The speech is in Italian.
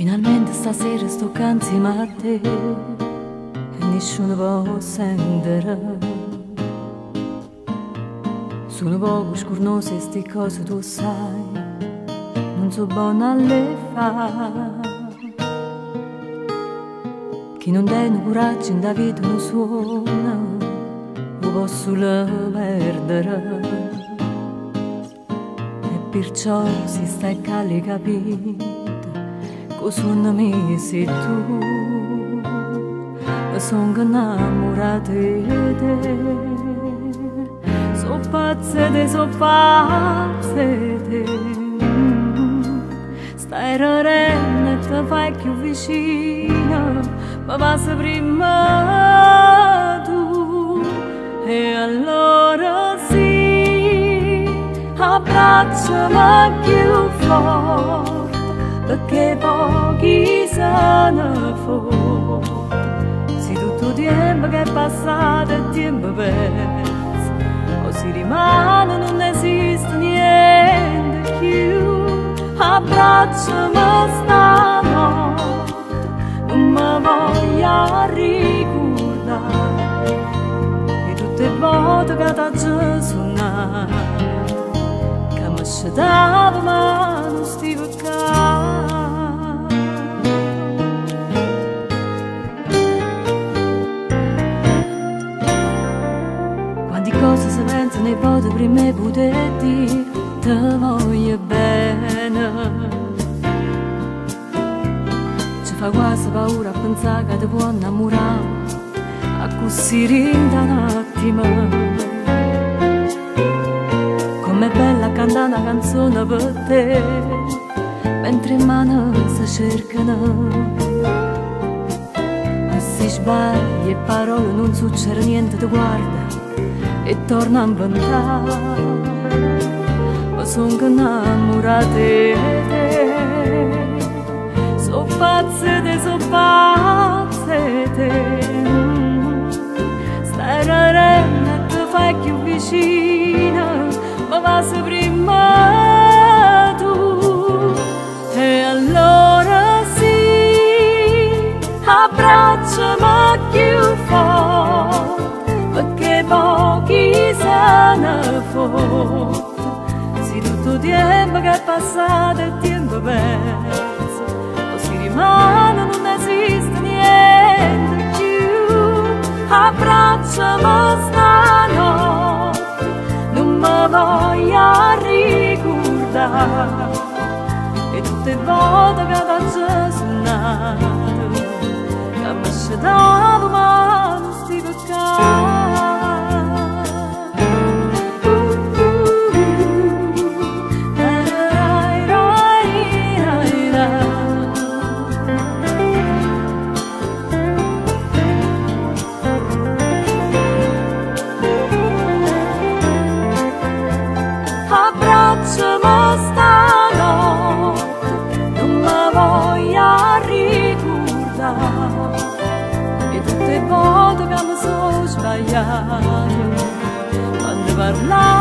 Finalmente stasera sto insieme a te e nessuno può sentire. Sono poco scurnosa e sti cose tu sai, non so buona a le fare. Chi non tiene coraggio in da vita non suona, lo posso perdere. E perciò si stai calli capito, suona me sei tu, sono innamorata di te, so pazza di te, stai rarendo e ti fai più vicina, ma passa prima tu, e allora sì, abbracciami più forte, perché pochi se ne fanno. Se tutto tempo che è passato è tempo perso, o si rimane non esiste niente più. Abbracciami stanotte, non mi voglio ricordare di tutte le volte che ti ho suonato, che mi scettava ma non stivo qua. Cose si pensano e poi prima di poter dire ti voglio bene. Ci fa quasi paura a pensare che ti può innamorare, a così rinda un attimo. Com'è bella cantare una canzone per te, mentre in mano si cercano. E si sbaglia e parole non succede niente, ti guarda e torna a inventare, ma sono innamorata di te, so pazza di te, stai rarendo e ti fai più vicina, ma passa prima tu, e allora sì, abbracciami più forte, perché pochi se ne fanno. Se tutto tempo che è passato è tempo perso, o si rimane non esiste niente più. Abbracciami stanotte, non mi voglio ricordare e tutte le volte che ti ho suonato, che mi scettava ma non stivo qua. Abbracciami stanotte, non mi voglio ricordare e tutte le volte che mi sono sbagliato quando parlavo